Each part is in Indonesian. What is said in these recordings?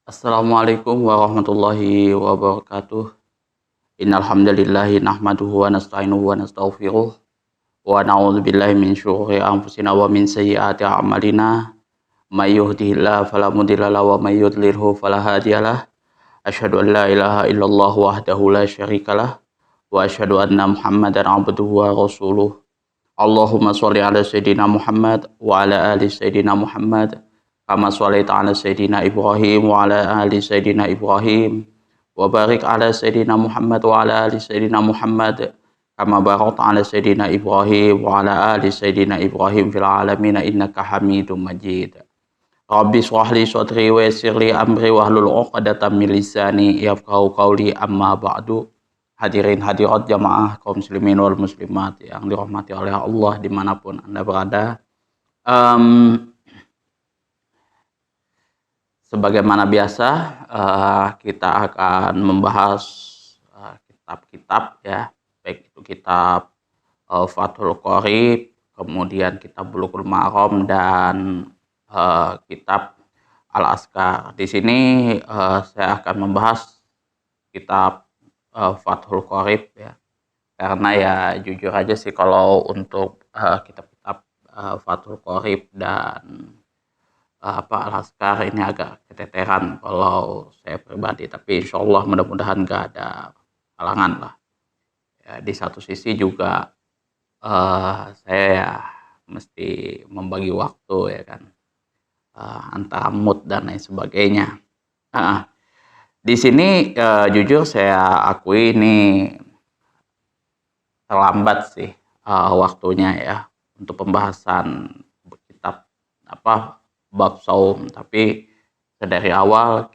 Assalamualaikum warahmatullahi wabarakatuh. Innal hamdalillahi nahmaduhu wa nasta'inuhu wa nastaghfiruh wa na'udzubillahi min syururi anfusina wa min sayyiati a'malina. May yahdihillahu fala mudilla lahu wa may yudlilhu fala hadiyalah. Asyhadu an la ilaha illallah wahdahu la syarikalah wa asyhadu anna Muhammadan abduhu wa rasuluh. Allahumma sholli ala sayyidina Muhammad wa ala ali sayyidina Muhammad kama sholaita ala sayyidina Ibrahim wa ala ali sayyidina Ibrahim wa barik ala sayyidina Muhammad wa ala ali sayyidina Muhammad kama barakta ala sayyidina Ibrahim wa ala ali sayyidina Ibrahim fil alamin innaka Hamidum Majid. Rabbi shrah li sadri wa yassir li amri wahlul 'uqdatam min lisani yafqahu qawli, amma ba'du. Hadirin hadirat jamaah kaum muslimin wal muslimat yang dirahmati oleh Allah dimanapun Anda berada. Sebagaimana biasa, kita akan membahas kitab-kitab ya, baik itu kitab Fathul Qorib, kemudian kitab Bulughul Maram, dan kitab Al-Azkar. Di sini saya akan membahas kitab Fathul Qorib ya, karena ya jujur aja sih kalau untuk kitab-kitab Fathul Qorib dan Al-Azkar ini agak keteteran kalau saya pribadi, tapi insya Allah mudah-mudahan gak ada halangan lah ya. Di satu sisi juga saya ya mesti membagi waktu ya kan, antara mood dan lain sebagainya. Di sini jujur saya akui ini terlambat sih waktunya ya untuk pembahasan kitab bab saum, tapi dari awal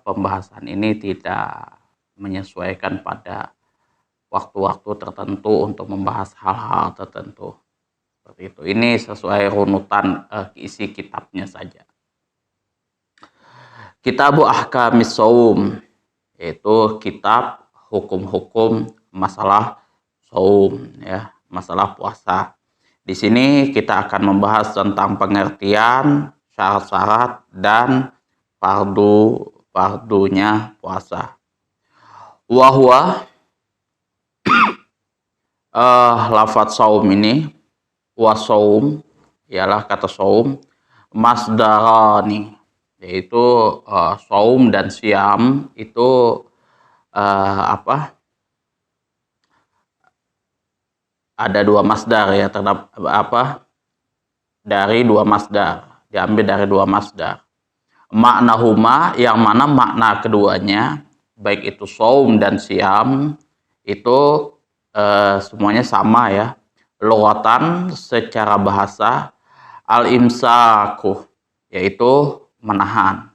pembahasan ini tidak menyesuaikan pada waktu-waktu tertentu untuk membahas hal-hal tertentu seperti itu. Ini sesuai runutan isi kitabnya saja. Kitabu Ahkamis Shaum, yaitu kitab hukum-hukum masalah saum ya, masalah puasa. Di sini kita akan membahas tentang pengertian, syarat-syarat, dan fardunya puasa. Wahwa lafadz saum ini, wasaum ialah kata saum, masdarani, yaitu saum dan siam itu ada dua masdar ya, dari dua masdar, diambil dari dua masdar. Maknahuma, yang mana makna keduanya, baik itu saum dan siam, itu semuanya sama ya. Lughatan, secara bahasa, al-imsaku, yaitu menahan.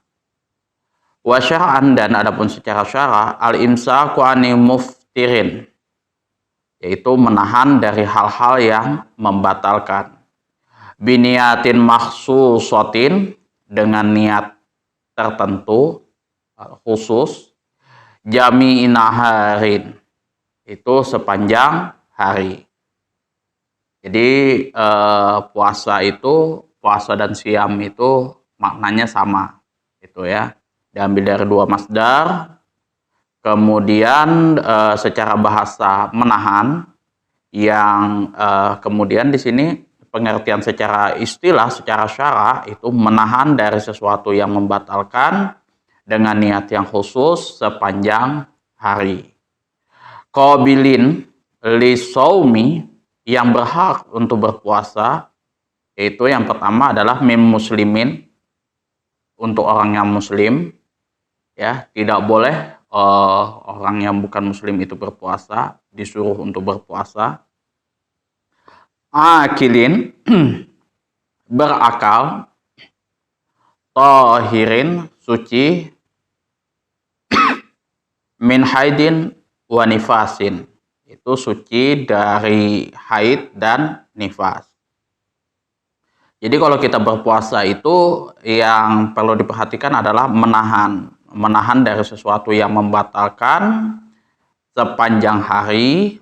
Wa syar'an, dan adapun secara syara, al-imsaku ani muftirin, yaitu menahan dari hal-hal yang membatalkan. Biniatin makhsusatin, dengan niat tertentu khusus. Jami'in naharin, itu sepanjang hari. Jadi puasa dan siam itu maknanya sama itu ya, diambil dari dua masdar. Kemudian secara bahasa menahan, yang kemudian di sini pengertian secara istilah, secara syara, itu menahan dari sesuatu yang membatalkan dengan niat yang khusus sepanjang hari. Qabilin li shaumi, yang berhak untuk berpuasa, yaitu yang pertama adalah mim muslimin, untuk orang yang muslim ya, tidak boleh orang yang bukan muslim itu berpuasa, disuruh untuk berpuasa. Akilin, berakal. Tahirin, suci. Min haidin wa nifasin, itu suci dari haid dan nifas. Jadi kalau kita berpuasa itu yang perlu diperhatikan adalah menahan dari sesuatu yang membatalkan sepanjang hari,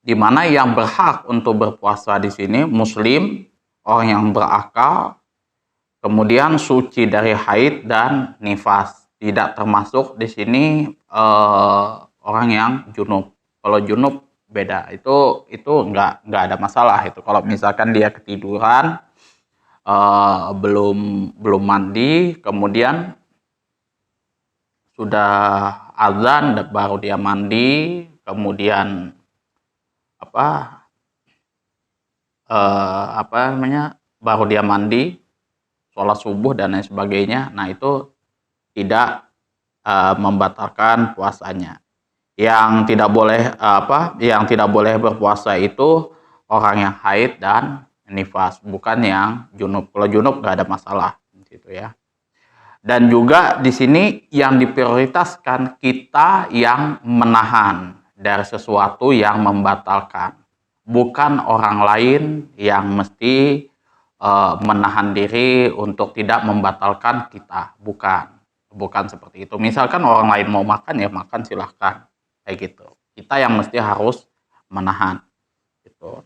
di mana yang berhak untuk berpuasa di sini muslim, orang yang berakal, kemudian suci dari haid dan nifas. tidak termasuk di sini orang yang junub. Kalau junub beda, itu nggak ada masalah itu. Kalau misalkan dia ketiduran, belum mandi, kemudian sudah azan baru dia mandi, kemudian baru dia mandi, sholat subuh dan lain sebagainya. Nah, itu tidak membatalkan puasanya. Yang tidak boleh berpuasa itu orang yang haid dan nifas, bukan yang junub. Kalau junub nggak ada masalah gitu ya. Dan juga di sini yang diprioritaskan kita yang menahan dari sesuatu yang membatalkan, bukan orang lain yang mesti menahan diri untuk tidak membatalkan kita, bukan seperti itu. Misalkan orang lain mau makan ya makan, silahkan kayak gitu. Kita yang mesti harus menahan gitu.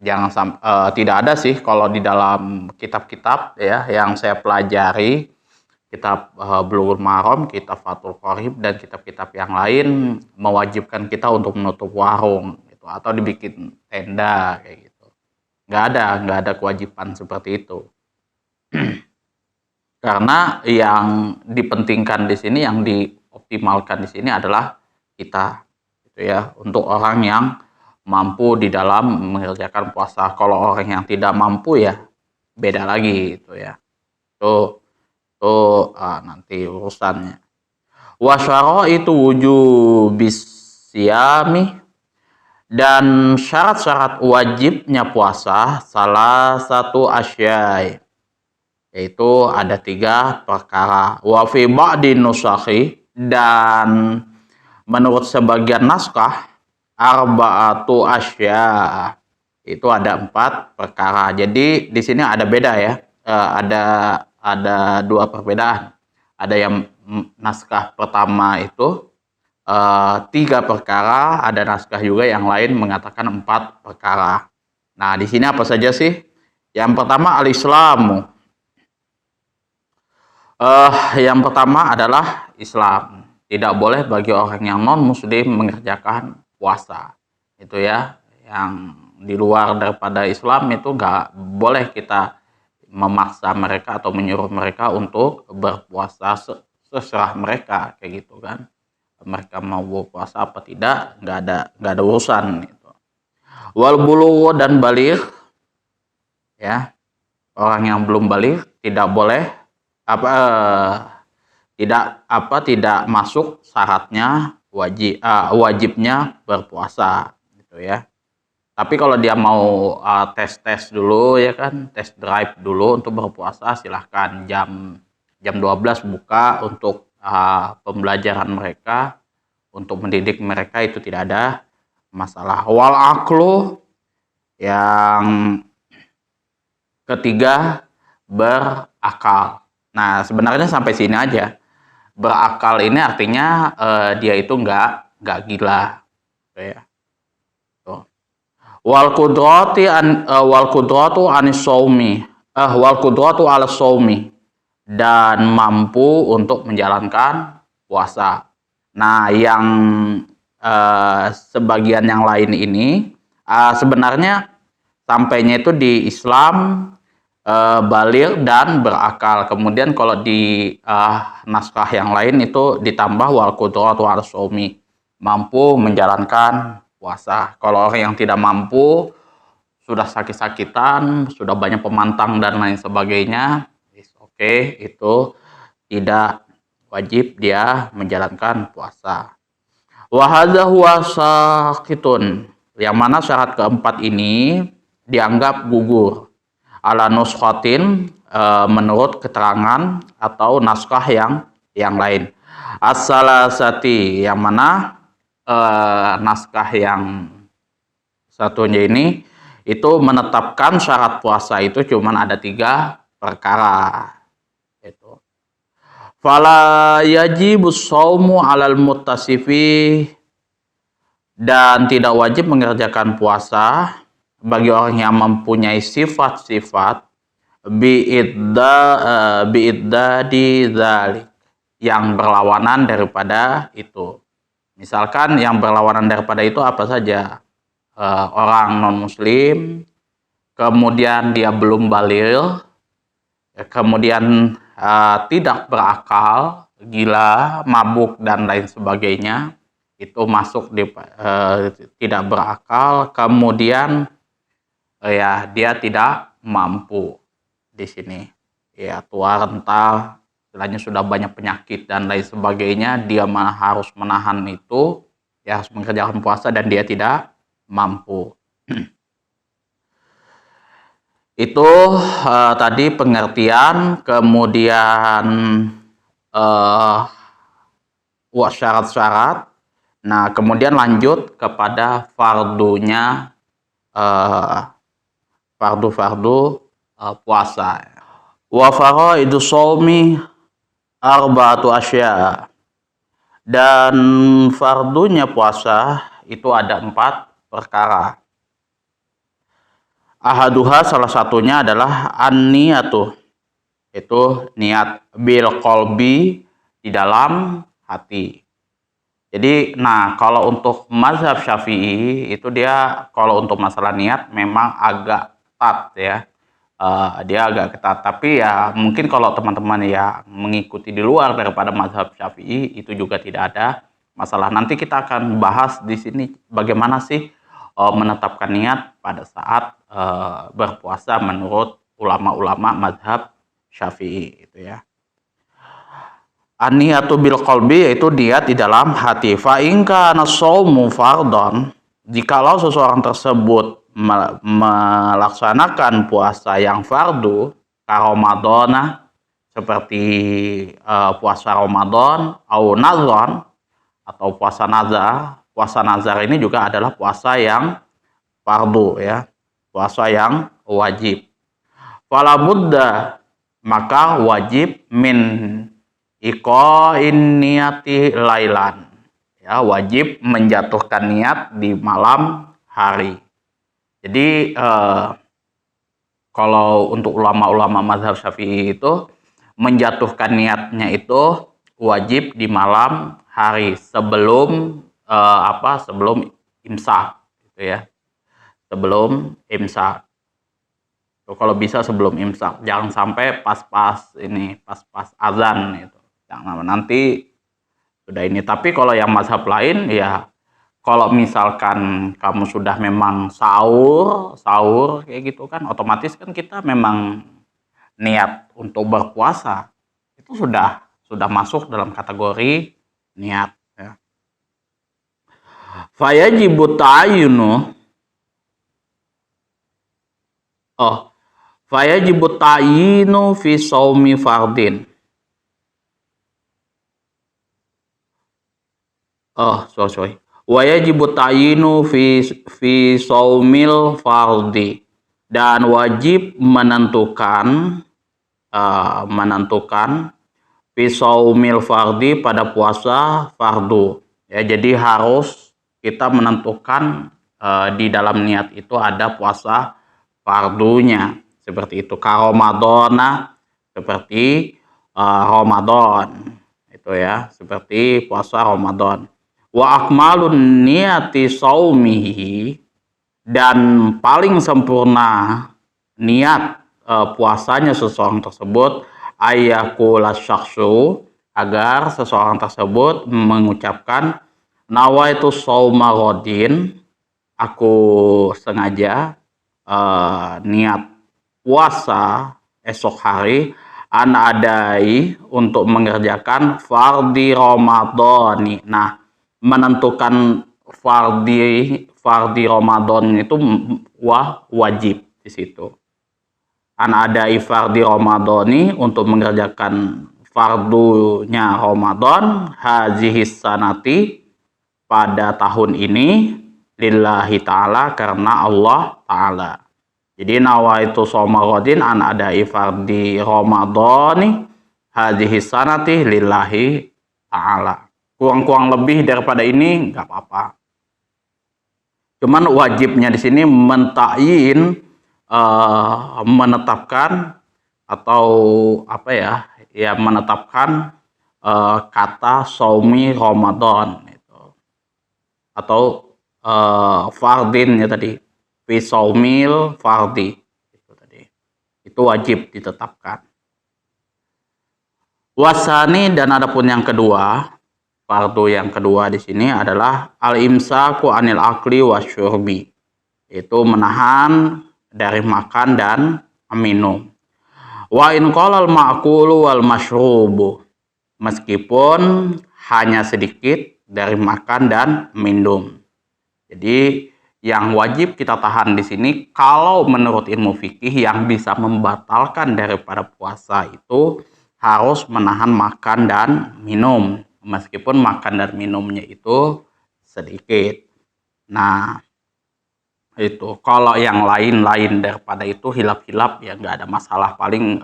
Jangan tidak ada sih kalau di dalam kitab-kitab ya yang saya pelajari, kitab Bulughul Maram, kitab Fathul Qorib, dan kitab-kitab yang lain mewajibkan kita untuk menutup warung gitu, atau dibikin tenda kayak gitu. Nggak ada kewajiban seperti itu. Karena yang dipentingkan di sini, yang dioptimalkan di sini adalah kita gitu ya, untuk orang yang mampu di dalam mengerjakan puasa. Kalau orang yang tidak mampu ya beda lagi gitu ya. Tuh nanti urusannya. Wasyara itu wujubis siyami, dan syarat-syarat wajibnya puasa salah satu asyai, yaitu ada 3 perkara. Wa fi ba'di nusakhi, dan menurut sebagian naskah arba'atu asya, itu ada 4 perkara. Jadi di sini ada beda ya, ada 2 perbedaan. Ada yang naskah pertama itu 3 perkara, ada naskah juga yang lain mengatakan 4 perkara. Nah, di sini apa saja sih? Yang pertama al-Islamu. Yang pertama adalah Islam. Tidak boleh bagi orang yang non-muslim mengerjakan puasa. Itu ya, yang di luar daripada Islam itu nggak boleh kita memaksa mereka atau menyuruh mereka untuk berpuasa, seserah mereka kayak gitu kan. Mereka mau berpuasa apa tidak, nggak ada urusan gitu. Wal bulugh, dan baligh ya, orang yang belum baligh tidak boleh tidak masuk syaratnya wajibnya berpuasa gitu ya. Tapi kalau dia mau tes dulu ya kan, tes drive dulu untuk berpuasa, silahkan. Jam 12 buka untuk pembelajaran mereka, untuk mendidik mereka, itu tidak ada masalah. Wal aklu, yang ketiga berakal. Nah, sebenarnya sampai sini aja. Berakal ini artinya dia itu nggak gila gitu ya. Wal qudratu anis shaumi, wal qudratu ala shaumi, dan mampu untuk menjalankan puasa. Nah, yang sebagian yang lain ini sebenarnya sampainya itu di Islam, baligh dan berakal. Kemudian kalau di naskah yang lain itu ditambah wal qudratu ala shaumi, mampu menjalankan puasa. Kalau orang yang tidak mampu, sudah sakit-sakitan, sudah banyak pemantang dan lain sebagainya, oke, itu tidak wajib dia menjalankan puasa. Wa hadza huwa saqitun, yang mana syarat keempat ini dianggap gugur ala nuskhatin, menurut keterangan atau naskah yang lain. As-salasati, yang mana naskah yang satunya ini itu menetapkan syarat puasa itu cuman ada 3 perkara. Itu. Fala yajibus shaumu 'alal muttasifi, dan tidak wajib mengerjakan puasa bagi orang yang mempunyai sifat-sifat bi'iddadi dzalik, yang berlawanan daripada itu. Misalkan yang berlawanan daripada itu apa saja? Orang non-muslim, kemudian dia belum baligh, kemudian tidak berakal, gila, mabuk, dan lain sebagainya. Itu masuk di tidak berakal, kemudian ya dia tidak mampu di sini. Ya, tua renta, istilahnya sudah banyak penyakit dan lain sebagainya, dia harus menahan itu, ya harus mengerjakan puasa dan dia tidak mampu. Itu tadi pengertian, kemudian syarat-syarat. Nah, kemudian lanjut kepada fardunya, fardu-fardu puasa. Wa faraidu shaumi arba'atu asya. Dan fardunya puasa itu ada 4 perkara. Ahaduha, salah satunya adalah an-niyatu, itu niat, bil qalbi, di dalam hati. Jadi, nah kalau untuk mazhab Syafi'i itu dia kalau untuk masalah niat memang agak ketat ya. Dia agak ketat, tapi ya mungkin kalau teman-teman ya mengikuti di luar daripada mazhab Syafi'i itu juga tidak ada masalah. Nanti kita akan bahas di sini bagaimana sih menetapkan niat pada saat berpuasa menurut ulama-ulama mazhab Syafi'i itu ya. An-niyatu bil qalbi, yaitu niat di dalam hati. Fa in kana shaumu fardhan, jikalau seseorang tersebut melaksanakan puasa yang fardu, ka Ramadana, seperti puasa Ramadan, au nazar, atau puasa nazar. Puasa nazar ini juga adalah puasa yang fardu ya, puasa yang wajib. Fala budda, maka wajib min iqa'in niyati lailan, ya wajib menjatuhkan niat di malam hari. Jadi kalau untuk ulama-ulama mazhab Syafi'i itu menjatuhkan niatnya itu wajib di malam hari sebelum sebelum imsak gitu ya. Sebelum imsak. Kalau bisa sebelum imsak, jangan sampai pas-pas azan itu. Jangan nanti sudah ini. Tapi kalau yang mazhab lain ya, kalau misalkan kamu sudah memang sahur kayak gitu kan, otomatis kan kita memang niat untuk berpuasa itu sudah masuk dalam kategori niat ya. Fayajibu ta'yinu fayajibu ta'yinu fi shaumi fardin. Sorry. Wa yajibu ta'yinu fi shaumil fardi, dan wajib menentukan fi shaumil fardi, pada puasa fardu. Ya, jadi harus kita menentukan di dalam niat itu ada puasa fardunya. Seperti itu, ka Ramadana, seperti Ramadan. Itu ya, seperti puasa Ramadan. Wa akmalun niyati saumihi, dan paling sempurna niat puasanya seseorang tersebut, ayyakula syakhsu, agar seseorang tersebut mengucapkan nawaitu shauma ghadin, aku sengaja niat puasa esok hari, an adai, untuk mengerjakan fardi Ramadhani. Nah, menentukan fardi Ramadan itu wajib di situ. An adai fardi Ramadhani, untuk mengerjakan fardunya Ramadan, hazihis sanati, pada tahun ini, lillahi ta'ala, karena Allah ta'ala. Jadi nawaitu shauma ghadin an adai fardi Ramadhani hadhihi sanati lillahi ta'ala. Kurang-kurang lebih daripada ini nggak apa-apa. Cuman wajibnya di sini mentakyin, menetapkan, atau menetapkan kata saumi Ramadan itu, atau fardin ya tadi, fi saumil fardi itu tadi. Itu wajib ditetapkan. Wasani, dan adapun yang kedua, fardu yang kedua di sini adalah al-imsaku anil akli wasyurbi, itu menahan dari makan dan minum. Wa in qalal ma'kulu wal masyrubu, meskipun hanya sedikit dari makan dan minum. Jadi yang wajib kita tahan di sini, kalau menurut ilmu fikih, yang bisa membatalkan daripada puasa itu harus menahan makan dan minum, meskipun makan dan minumnya itu sedikit. Nah, itu kalau yang lain-lain daripada itu hilap-hilap ya nggak ada masalah, paling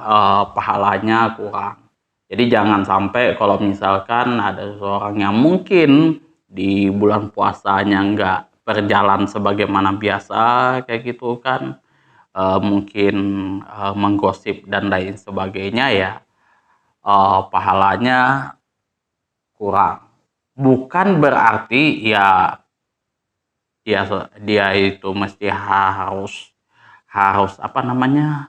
pahalanya kurang. Jadi jangan sampai kalau misalkan ada seseorang yang mungkin di bulan puasanya nggak berjalan sebagaimana biasa kayak gitu kan, mungkin menggosip dan lain sebagainya, ya pahalanya kurang. Bukan berarti ya dia itu mesti harus apa namanya,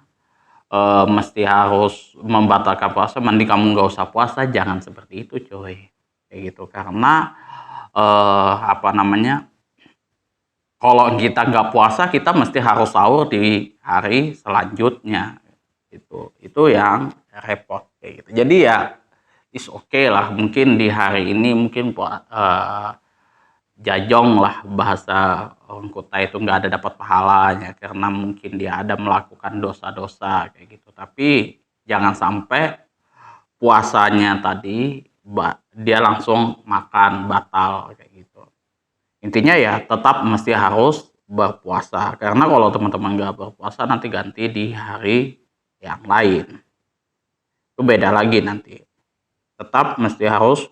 mesti harus membatalkan puasa, mending kamu nggak usah puasa, jangan seperti itu coy, kayak gitu. Karena apa namanya, kalau kita nggak puasa kita mesti harus sahur di hari selanjutnya, itu yang repot kayak gitu. Jadi ya is okay lah, mungkin di hari ini mungkin jajong lah, bahasa orang kota itu nggak ada dapat pahalanya karena mungkin dia ada melakukan dosa-dosa kayak gitu. Tapi jangan sampai puasanya tadi dia langsung makan batal kayak gitu. Intinya ya tetap mesti harus berpuasa, karena kalau teman-teman nggak berpuasa nanti ganti di hari yang lain, itu beda lagi nanti. Tetap mesti harus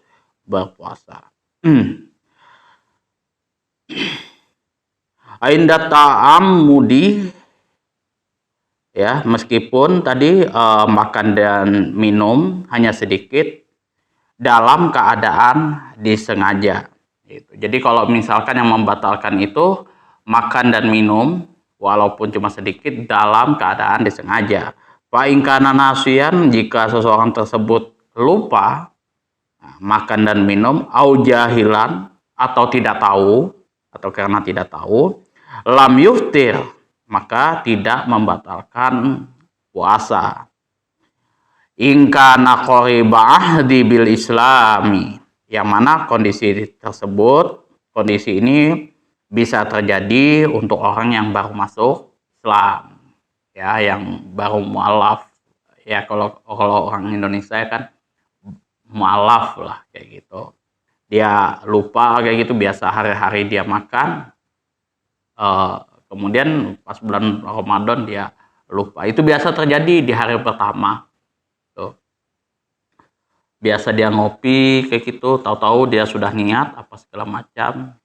berpuasa. Ainda ta'ammudi, ya, meskipun tadi makan dan minum hanya sedikit dalam keadaan disengaja gitu. Jadi kalau misalkan yang membatalkan itu makan dan minum walaupun cuma sedikit dalam keadaan disengaja. Fa in kana nasiyan, jika seseorang tersebut lupa makan dan minum, au jahilan, atau tidak tahu, atau karena tidak tahu, lam yuftir, maka tidak membatalkan puasa. Ingka naqoriba ahdi bil islami, yang mana kondisi tersebut, kondisi ini bisa terjadi untuk orang yang baru masuk Islam, ya, yang baru mualaf, ya, kalau orang Indonesia kan mualaf lah kayak gitu. Dia lupa kayak gitu, biasa hari-hari dia makan, kemudian pas bulan Ramadan dia lupa. Itu biasa terjadi di hari pertama tuh. Biasa dia ngopi kayak gitu, tahu-tahu dia sudah niat apa segala macam,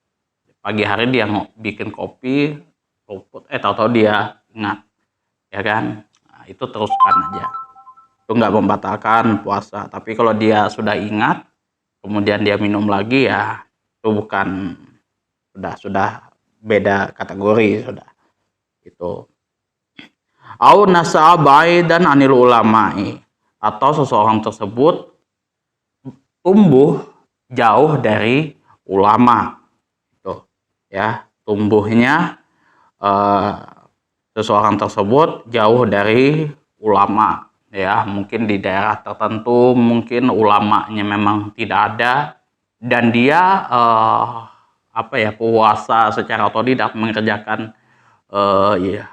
pagi hari dia bikin kopi, tahu-tahu dia ingat, ya kan. Nah, itu teruskan aja, itu nggak membatalkan puasa. Tapi kalau dia sudah ingat kemudian dia minum lagi, ya itu bukan, sudah beda kategori, sudah itu. Au nasa'a baidan anil ulama'i, atau seseorang tersebut tumbuh jauh dari ulama itu, ya, tumbuhnya seseorang tersebut jauh dari ulama, ya, mungkin di daerah tertentu mungkin ulamanya memang tidak ada, dan dia puasa secara otodidak, mengerjakan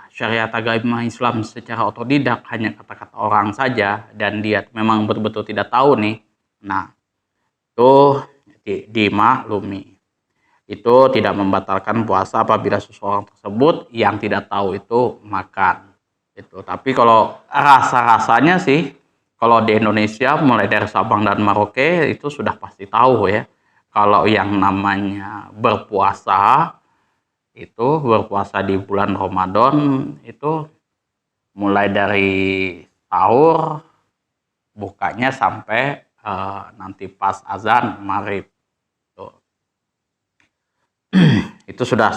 syariat agama Islam secara otodidak, hanya kata-kata orang saja, dan dia memang betul-betul tidak tahu nih. Nah, itu dimaklumi, itu tidak membatalkan puasa apabila seseorang tersebut yang tidak tahu itu makan itu. Tapi kalau rasa-rasanya sih, kalau di Indonesia mulai dari Sabang dan Merauke itu sudah pasti tahu ya, kalau yang namanya berpuasa di bulan Ramadan itu mulai dari sahur, bukanya sampai nanti pas azan maghrib. Itu sudah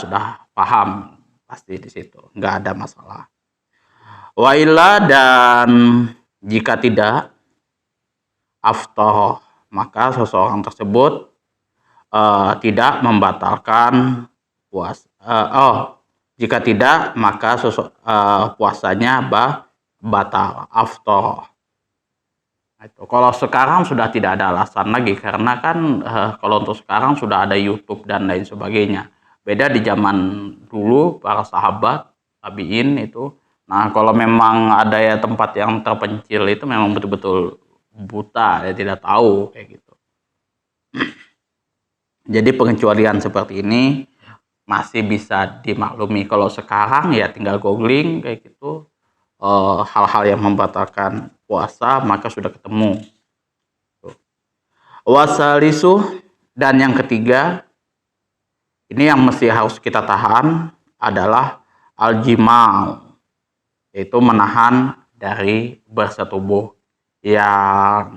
paham pasti di situ, nggak ada masalah. Wa illa, dan jika tidak, aftoh, maka seseorang tersebut tidak membatalkan puasa. Jika tidak, maka puasanya batal, aftoh. Itu kalau sekarang sudah tidak ada alasan lagi, karena kan kalau untuk sekarang sudah ada YouTube dan lain sebagainya. Beda di zaman dulu para sahabat tabiin itu. Nah, kalau memang ada ya tempat yang terpencil itu memang betul-betul buta, ya tidak tahu kayak gitu. Jadi pengecualian seperti ini masih bisa dimaklumi. Kalau sekarang ya tinggal googling kayak gitu, hal-hal yang membatalkan puasa maka sudah ketemu. Wasalisu, dan yang ketiga, ini yang mesti harus kita tahan adalah aljimau, yaitu menahan dari bersetubuh. Yang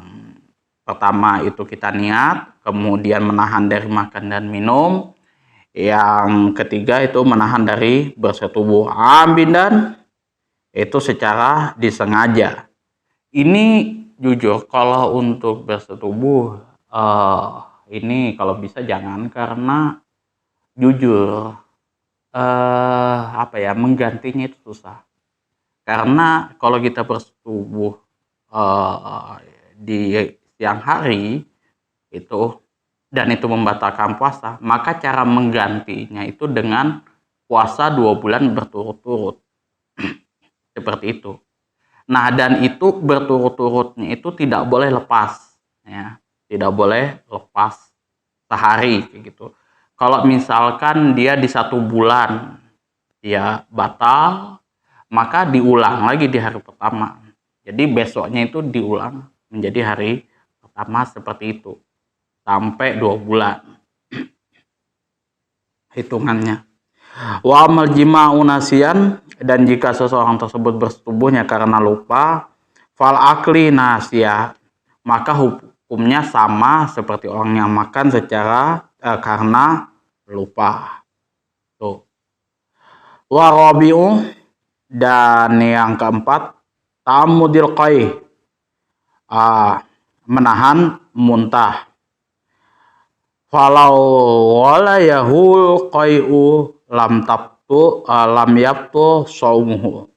pertama itu kita niat, kemudian menahan dari makan dan minum. Yang ketiga itu menahan dari bersetubuh ambidan, itu secara disengaja. Ini jujur kalau untuk bersetubuh ini kalau bisa jangan, karena jujur menggantinya itu susah. Karena kalau kita bersetubuh di siang hari itu dan itu membatalkan puasa, maka cara menggantinya itu dengan puasa 2 bulan berturut-turut. Seperti itu. Nah, dan itu berturut-turutnya itu tidak boleh lepas, ya, tidak boleh lepas sehari kayak gitu. Kalau misalkan dia di 1 bulan dia batal, maka diulang lagi di hari pertama. Jadi besoknya itu diulang menjadi hari pertama seperti itu sampai 2 bulan hitungannya. Wa amal jima'u nasian, dan jika seseorang tersebut bersetubuhnya karena lupa, fal akli nasia, maka hukumnya sama seperti orang yang makan secara karena lupa. Tuh. Wa rabi'u, dan yang keempat, ta'ammudil qai, menahan muntah. Falau wala yahul qai'u lam yaptu saumuhu.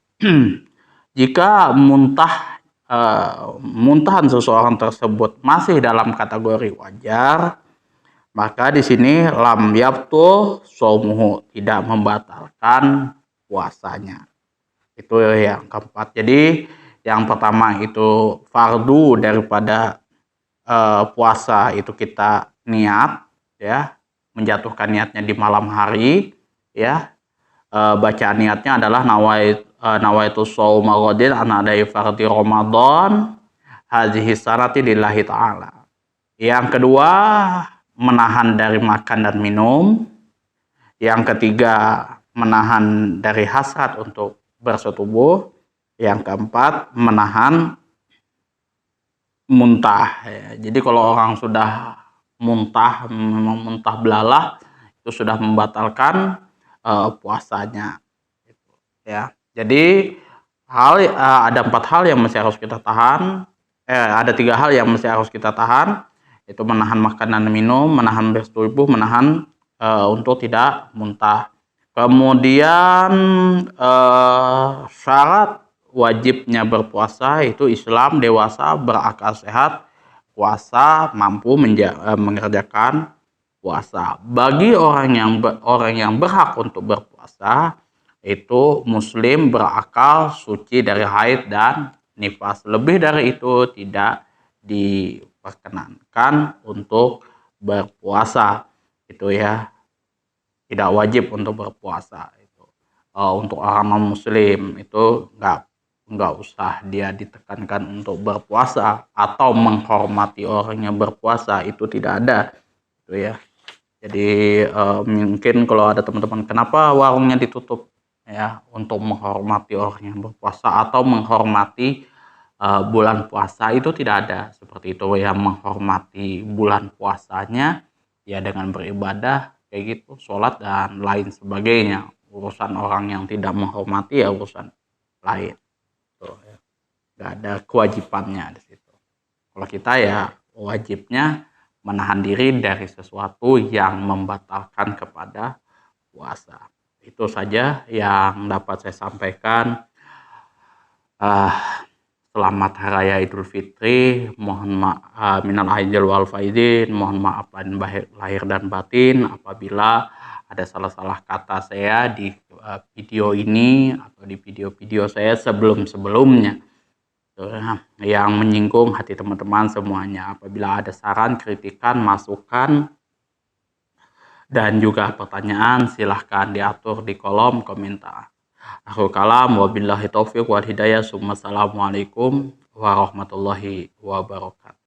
Jika muntahan seseorang tersebut masih dalam kategori wajar, maka di sini lam yaptu saumuhu, tidak membatalkan puasanya. Itu yang keempat. Jadi yang pertama itu fardu daripada puasa itu kita niat, ya, menjatuhkan niatnya di malam hari, ya. Bacaan niatnya adalah nawaitu shauma ghadin an adai fardhi Ramadan hadhihi sanati lillahi ta'ala. Yang kedua, menahan dari makan dan minum. Yang ketiga, menahan dari hasrat untuk bersetubuh. Yang keempat, menahan muntah. Jadi kalau orang sudah muntah, memang muntah belalah, itu sudah membatalkan puasanya. Ya, jadi ada 4 hal yang mesti harus kita tahan. Ada 3 hal yang mesti harus kita tahan, itu menahan makan dan minum, menahan bersetubuh, menahan untuk tidak muntah. Kemudian syarat wajibnya berpuasa itu Islam, dewasa, berakal sehat, puasa, mampu mengerjakan puasa. Bagi orang yang berhak untuk berpuasa itu muslim, berakal, suci dari haid dan nifas. Lebih dari itu tidak diperkenankan untuk berpuasa. Itu ya, tidak wajib untuk berpuasa. Itu untuk orang non muslim itu nggak usah dia ditekankan untuk berpuasa atau menghormati orang yang berpuasa, itu tidak ada, gitu ya. Jadi mungkin kalau ada teman-teman, kenapa warungnya ditutup, ya, untuk menghormati orang yang berpuasa atau menghormati bulan puasa itu tidak ada seperti itu, yang menghormati bulan puasanya ya dengan beribadah kayak gitu, sholat dan lain sebagainya. Urusan orang yang tidak menghormati ya urusan lain tuh ya. Nggak ada kewajibannya di situ. Kalau kita ya wajibnya menahan diri dari sesuatu yang membatalkan kepada puasa. Itu saja yang dapat saya sampaikan. Selamat Hari Raya Idul Fitri. Mohon maaf minal aidin wal faizin. Mohon maaf lahir dan batin apabila ada salah-salah kata saya di video ini atau di video-video saya sebelum-sebelumnya yang menyinggung hati teman-teman semuanya. Apabila ada saran, kritikan, masukan, dan juga pertanyaan, silahkan diatur di kolom komentar. Akhirul kalam, wabillahi taufiq wal hidayah. Assalamualaikum warahmatullahi wabarakatuh.